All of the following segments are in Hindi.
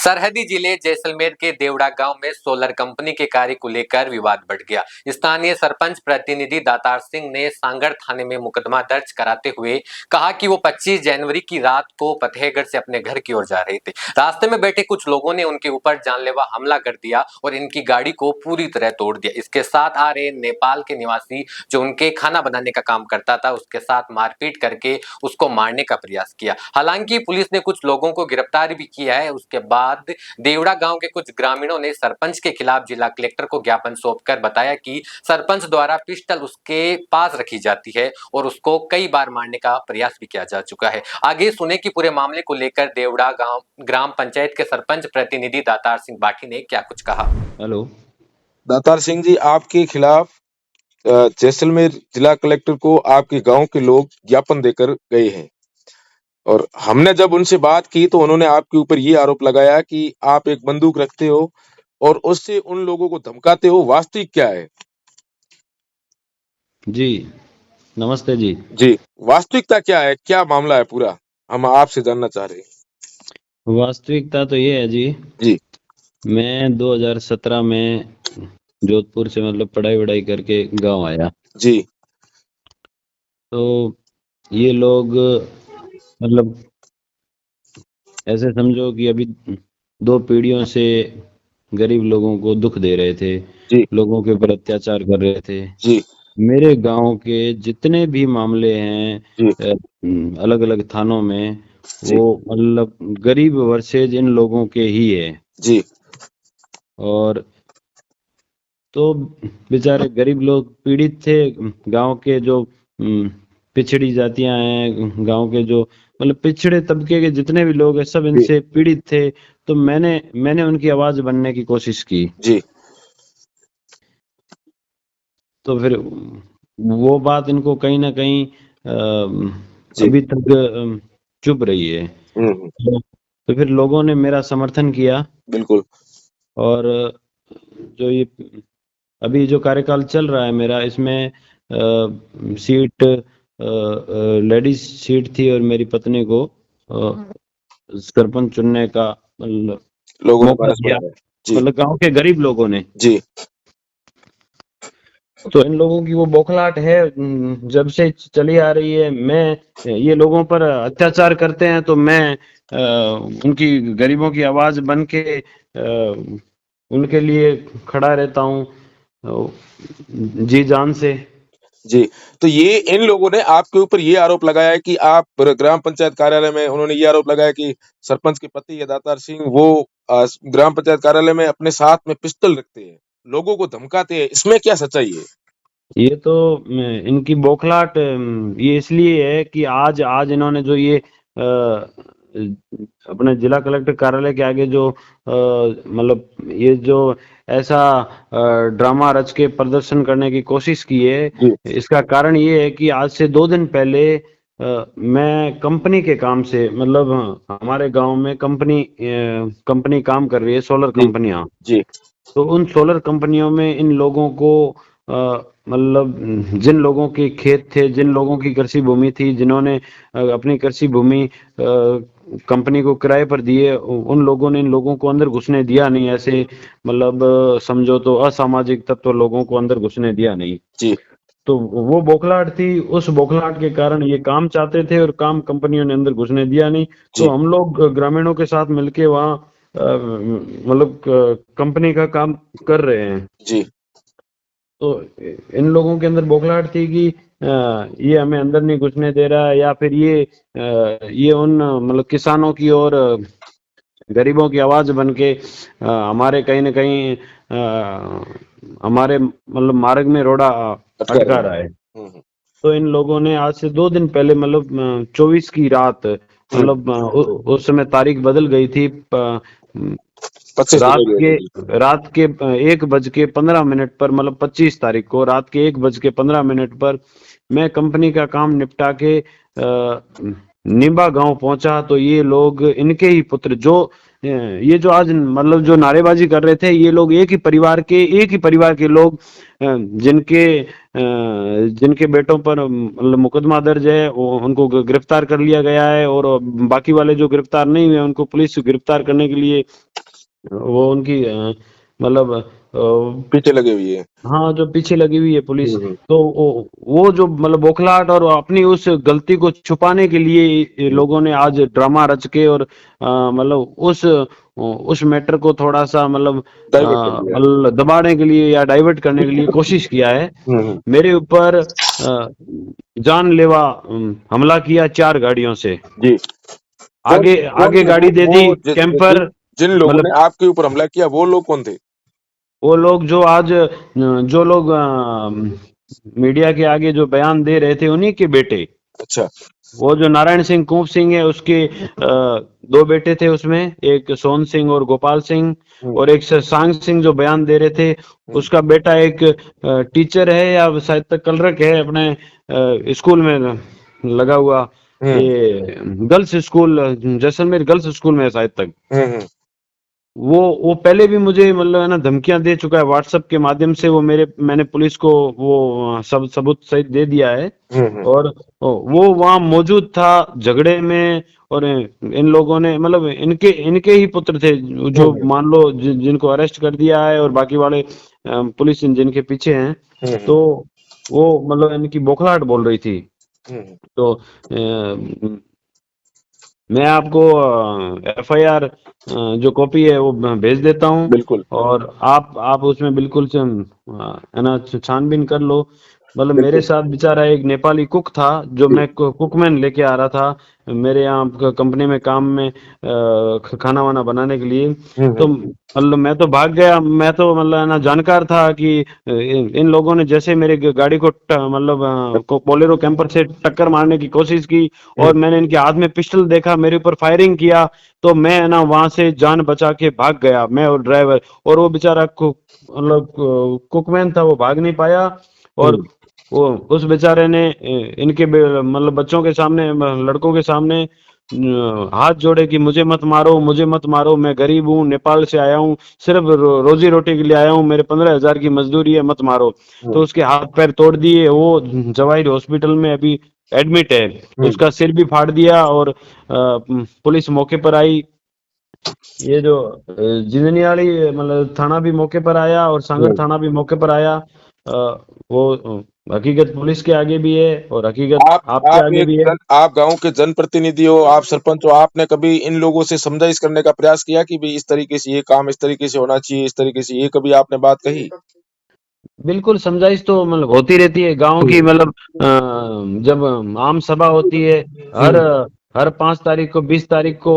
सरहदी जिले जैसलमेर के देवड़ा गांव में सोलर कंपनी के कार्य को लेकर विवाद बढ़ गया। स्थानीय सरपंच प्रतिनिधि दातार सिंह ने सांगड़ थाने में मुकदमा दर्ज कराते हुए कहा कि वो 25 जनवरी की रात को फतेहगढ़ से अपने घर की ओर जा रहे थे। रास्ते में बैठे कुछ लोगों ने उनके ऊपर जानलेवा हमला कर दिया और इनकी गाड़ी को पूरी तरह तोड़ दिया। इसके साथ आ रहे नेपाल के निवासी जो उनके खाना बनाने का काम करता था, उसके साथ मारपीट करके उसको मारने का प्रयास किया। हालांकि पुलिस ने कुछ लोगों को गिरफ्तार भी किया है। उसके बाद देवड़ा गांव के कुछ ग्रामीणों ने सरपंच के खिलाफ जिला कलेक्टर को ज्ञापन सौंपकर बताया कि सरपंच द्वारा पिस्टल उसके पास रखी जाती है और उसको कई बार मारने का प्रयास भी किया जा चुका है। आगे सुने कि पूरे मामले को लेकर देवड़ा गांव ग्राम पंचायत के सरपंच प्रतिनिधि दातार सिंह बाठी ने क्या कुछ कहा। हेलो दातार सिंह जी, आपके खिलाफ जैसलमेर जिला कलेक्टर को आपके गांव के लोग ज्ञापन देकर गए हैं और हमने जब उनसे बात की तो उन्होंने आपके ऊपर ये आरोप लगाया कि आप एक बंदूक रखते हो और उससे उन लोगों को धमकाते हो। वास्तविक क्या है? जी, नमस्ते जी। जी, वास्तविकता क्या है? क्या मामला है पूरा? हम आपसे जानना चाह रहे हैं। वास्तविकता तो ये है जी, मैं 2017 में जोधपुर से पढ़ाई वढ़ाई करके गांव आया जी, तो ये लोग ऐसे समझो कि अभी 2 पीढ़ियों से गरीब लोगों को दुख दे रहे थे, जी, लोगों के ऊपर अत्याचार कर रहे थे। जी, मेरे गांव के जितने भी मामले हैं जी, अलग अलग थानों में, जी, वो गरीब वर्सेज इन लोगों के ही है। जी, और तो बेचारे गरीब लोग पीड़ित थे। गांव के जो पिछड़ी जातियां हैं, गांव के जो पिछड़े तबके के जितने भी लोग हैं, सब इनसे पीड़ित थे। तो मैंने उनकी आवाज बनने की कोशिश की। जी, तो फिर वो बात इनको कहीं ना कहीं अभी तक चुप रही है। तो फिर लोगों ने मेरा समर्थन किया। बिल्कुल। और जो ये अभी जो कार्यकाल चल रहा है मेरा, इसमें सीट लेडीज सीट थी और मेरी पत्नी को सरपंच चुनने का लोगों ने मौका दिया, जी, गांव के गरीब लोगों ने। जी, तो इन लोगों की वो बौखलाहट है, जब से चली आ रही है। ये लोगों पर अत्याचार करते हैं तो मैं उनकी गरीबों की आवाज बन के उनके लिए खड़ा रहता हूँ जी जान से। जी, तो ये इन लोगों ने आपके ऊपर ये आरोप लगाया है कि आप ग्राम पंचायत कार्यालय में, उन्होंने ये आरोप लगाया कि सरपंच के पति है दातार सिंह, वो ग्राम पंचायत कार्यालय में अपने साथ में पिस्टल रखते हैं, लोगों को धमकाते हैं। इसमें क्या सच्चाई है? ये तो इनकी बौखलाहट ये इसलिए है कि आज इन्होंने जो ये अपने जिला कलेक्टर कार्यालय के आगे जो ये जो ऐसा ड्रामा रच के प्रदर्शन करने की कोशिश की है, इसका कारण ये है कि आज से 2 दिन पहले मैं कंपनी के काम से, हमारे गांव में कंपनी काम कर रही है, सोलर कंपनियां। जी, तो उन सोलर कंपनियों में इन लोगों को जिन लोगों के खेत थे, जिन लोगों की कृषि भूमि थी, जिन्होंने अपनी कृषि भूमि कंपनी को किराए पर दिए, उन लोगों ने इन लोगों को अंदर घुसने दिया नहीं। ऐसे समझो तो असामाजिक तत्व लोगों को अंदर घुसने दिया नहीं। जी, तो वो बौखलाहट थी, उस बौखलाहट के कारण ये काम चाहते थे और काम कंपनियों ने अंदर घुसने दिया नहीं। तो हम लोग ग्रामीणों के साथ मिलके वहाँ कंपनी का काम कर रहे हैं। जी, तो इन लोगों के अंदर बौखलाहट थी कि ये हमें अंदर नहीं घुसने दे रहा है, या फिर ये उन किसानों की और गरीबों की आवाज बन के हमारे कहीं ना कहीं हमारे मार्ग में रोड़ा अटका रहा है। तो इन लोगों ने आज से 2 दिन पहले 24 की रात, उस समय तारीख बदल गई थी, रात के 1:15 पर, 25 तारीख को रात के 1:15 पर मैं कंपनी का काम निपटा के निम्बा गांव पहुंचा। तो ये लोग, इनके ही पुत्र, जो ये जो आज मतलब जो नारेबाजी कर रहे थे, ये लोग एक ही परिवार के लोग, जिनके बेटों पर मतलब मुकदमा दर्ज है, उनको गिरफ्तार कर लिया गया है, और बाकी वाले जो गिरफ्तार नहीं हुए उनको पुलिस गिरफ्तार करने के लिए वो उनकी मतलब पीछे लगे हुए हैं। हाँ, जो पीछे लगी हुई है पुलिस। हम्म, तो वो जो मतलब बौखलाहट और अपनी उस गलती को छुपाने के लिए ये लोगों ने आज ड्रामा रच के और मतलब उस मैटर को थोड़ा सा मतलब डाइवर्ट कर दिया। दबाने के लिए या डाइवर्ट करने के लिए कोशिश किया है। हम्म, मेरे ऊपर जानलेवा हमला किया 4 गाड़ियों से। जी। कौन आगे कौन आगे थे गाड़ी दे दी जिन कैंपर। जिन लोगों मतलब ने आपके ऊपर हमला किया, वो लोग कौन थे? वो लोग जो आज जो लोग मीडिया के आगे जो बयान दे रहे थे, उन्हीं के बेटे। अच्छा। वो जो नारायण सिंह कुंवर सिंह है, उसके 2 बेटे थे उसमें, एक सोहन सिंह और गोपाल सिंह, हम्म, और एक सांग सिंह जो बयान दे रहे थे, हम्म, उसका बेटा एक टीचर है या शायद तक क्लर्क है अपने स्कूल में लगा हुआ, हम्म, ये girls school, Jaisalmer girls school में है शायद तक। हम्म, वो पहले भी मुझे मतलब है ना धमकियां दे चुका है व्हाट्सएप के माध्यम से। मैंने पुलिस को वो सब सबूत सहित दे दिया है। हम्म, और वो वहां मौजूद था झगड़े में, और इन लोगों ने मतलब इनके ही पुत्र थे जो हम्म, मान लो जिनको अरेस्ट कर दिया है, और बाकी वाले पुलिस जिनके पीछे हैं। हम्म, तो वो मतलब इनकी बौखलाहट बोल रही थी। हम्म, तो मैं आपको एफआईआर जो कॉपी है वो भेज देता हूँ, बिल्कुल, और आप उसमें बिल्कुल से है ना छानबीन कर लो। मतलब मेरे बिल्कुल। साथ बेचारा एक नेपाली कुक था, जो जी। मैं कुकमैन लेके आ रहा था मेरे यहाँ कंपनी में काम में खाना वाना बनाने के लिए। तो हम्म, मतलब मैं तो भाग गया, मैं तो मतलब है ना जानकार था कि इन लोगों ने जैसे मेरे गाड़ी को मतलब बोलेरो कैंपर से टक्कर मारने की कोशिश की, हम्म, और मैंने इनके हाथ में पिस्टल देखा, मेरे ऊपर फायरिंग किया। तो मैं ना वहां से जान बचा के भाग गया, मैं और ड्राइवर। और वो बेचारा मतलब कुकमैन था, वो भाग नहीं पाया। और हम्म, वो उस बेचारे ने इनके मतलब बच्चों के सामने, लड़कों के सामने हाथ जोड़े कि मुझे मत मारो, मुझे मत मारो, मैं गरीब हूँ, नेपाल से आया हूँ, सिर्फ रोजी रोटी के लिए आया हूँ, मेरे 15,000 की मजदूरी है, मत मारो। तो हम्म, उसके हाथ पैर तोड़ दिए, वो जवाहर हॉस्पिटल में अभी एडमिट है। हम्म, उसका सिर भी फाड़ दिया, और पुलिस मौके पर आई। ये जो जिंदनियाली मतलब थाना भी मौके पर आया, और सांगड़ हम्म। थाना भी मौके पर आया। वो हकीकत पुलिस के आगे भी है, और हकीकत आपके आगे भी है। आप गांव के जनप्रतिनिधि हो, आप सरपंच हो, आपने कभी इन लोगों से समझाइश करने का प्रयास किया कि भाई इस तरीके से ये काम इस तरीके से होना चाहिए, इस तरीके से, ये कभी आपने बात कही? बिल्कुल समझाइश तो मतलब होती रहती है गांव की। हम्म, मतलब जब आम सभा होती है, हर हम्म, हर 5 तारीख को, 20 तारीख को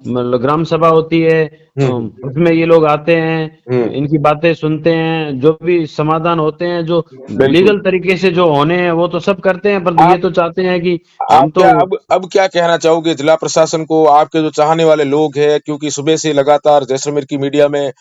मतलब ग्राम सभा होती है। हम्म, उसमें ये लोग आते हैं, हम्म, इनकी बातें सुनते हैं, जो भी समाधान होते हैं, जो बिल्कुल। लीगल तरीके से जो होने हैं वो तो सब करते हैं, पर ये आप तो चाहते हैं कि आप हम तो। क्या अब क्या कहना चाहोगे जिला प्रशासन को, आपके जो चाहने वाले लोग हैं, क्योंकि सुबह से लगातार जैसलमेर की मीडिया में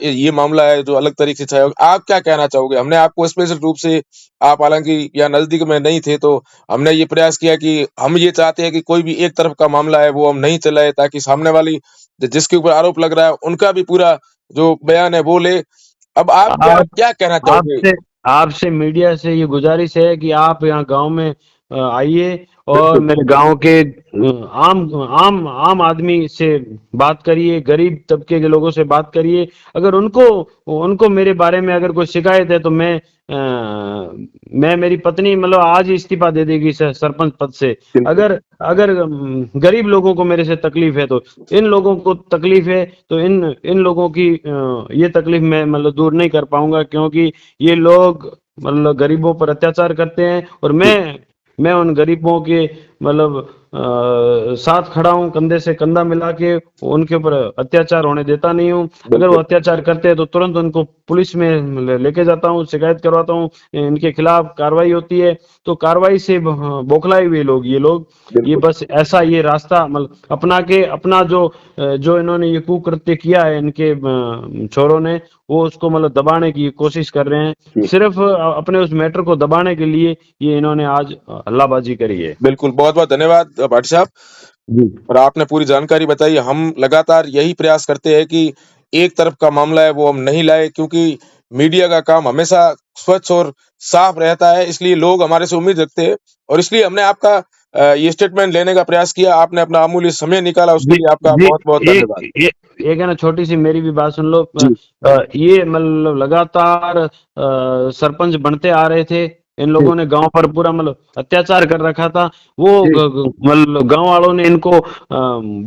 ये मामला है जो अलग तरीके से छाया होगा, आप क्या कहना चाहोगे? हमने आपको स्पेशल रूप से, आप हालांकि यहाँ नजदीक में नहीं थे, तो हमने ये प्रयास किया कि हम ये चाहते हैं कि कोई भी एक तरफ का मामला है वो हम नहीं चलाए, ताकि सामने वाली जिसके ऊपर आरोप लग रहा है उनका भी पूरा जो बयान है वो ले। अब आप क्या आप क्या कहना चाहोगे? आपसे आपसे मीडिया से ये गुजारिश है कि आप यहाँ गांव में आइए, और बिल्कुल, मेरे गांव के आम आम आम आदमी से बात करिए, गरीब तबके के लोगों से बात करिए। अगर उनको उनको मेरे बारे में अगर कोई शिकायत है, तो मैं मेरी पत्नी मतलब आज ही इस्तीफा दे देगी सरपंच पद से। बिल्कुल, अगर अगर गरीब लोगों को मेरे से तकलीफ है, तो इन लोगों को तकलीफ है, तो इन लोगों की ये तकलीफ मैं मतलब दूर नहीं कर पाऊंगा, क्योंकि ये लोग मतलब गरीबों पर अत्याचार करते हैं, और जी, मैं उन गरीबों के मतलब साथ खड़ा हूं, कंधे से कंधा मिला के। उनके ऊपर अत्याचार होने देता नहीं हूं। अगर वो बिल्कुल, अत्याचार करते हैं तो तुरंत उनको पुलिस में लेके जाता हूं, शिकायत करवाता हूं, इनके खिलाफ कार्रवाई होती है। तो कार्रवाई से बौखलाए हुए लोग, ये बिल्कुल, बस ऐसा ये रास्ता मतलब अपना के अपना जो इन्होंने ये कुकृत्य किया है, इनके छोरों ने, वो उसको मतलब दबाने की कोशिश कर रहे हैं। सिर्फ अपने उस मैटर को दबाने के लिए ये इन्होंने आज हल्लाबाजी करी है। बिल्कुल, बहुत बहुत धन्यवाद भाटी साहब। जी और आपने पूरी जानकारी बताई। हम लगातार यही प्रयास करते हैं कि एक तरफ का मामला है वो हम नहीं लाए, क्योंकि मीडिया का काम हमेशा स्वच्छ और साफ रहता है, इसलिए लोग हमारे से उम्मीद रखते हैं और इसलिए हमने आपका ये स्टेटमेंट लेने का प्रयास किया। आपने अपना अमूल्य समय निकाला, उसके जी लिए आपका जी बहुत बहुत धन्यवाद। एक है ना, छोटी सी मेरी भी बात सुन लो। जी ये मतलब लगातार सरपंच बनते आ रहे थे, इन लोगों ने गांव पर पूरा मतलब अत्याचार कर रखा था। वो जी मतलब गांव वालों ने इनको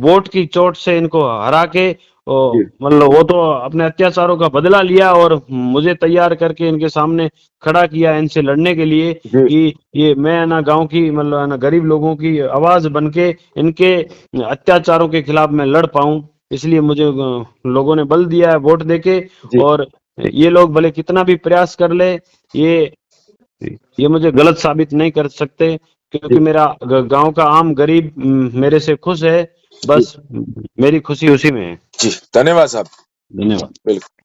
वोट की चोट से इनको हरा के जी मतलब वो तो अपने अत्याचारों का बदला लिया और मुझे तैयार करके इनके सामने खड़ा किया इनसे लड़ने के लिए जी कि ये मैं ना गांव की मतलब ना गरीब लोगों की आवाज बन के इनके अत्याचारों के खिलाफ मैं लड़ पाऊं। इसलिए मुझे लोगों ने बल दिया है वोट देके। जी और ये लोग भले कितना भी प्रयास कर ले, ये मुझे गलत साबित नहीं कर सकते, क्योंकि जी मेरा गांव का आम गरीब मेरे से खुश है। जी बस मेरी खुशी उसी में है। जी, धन्यवाद साहब। धन्यवाद। बिल्कुल।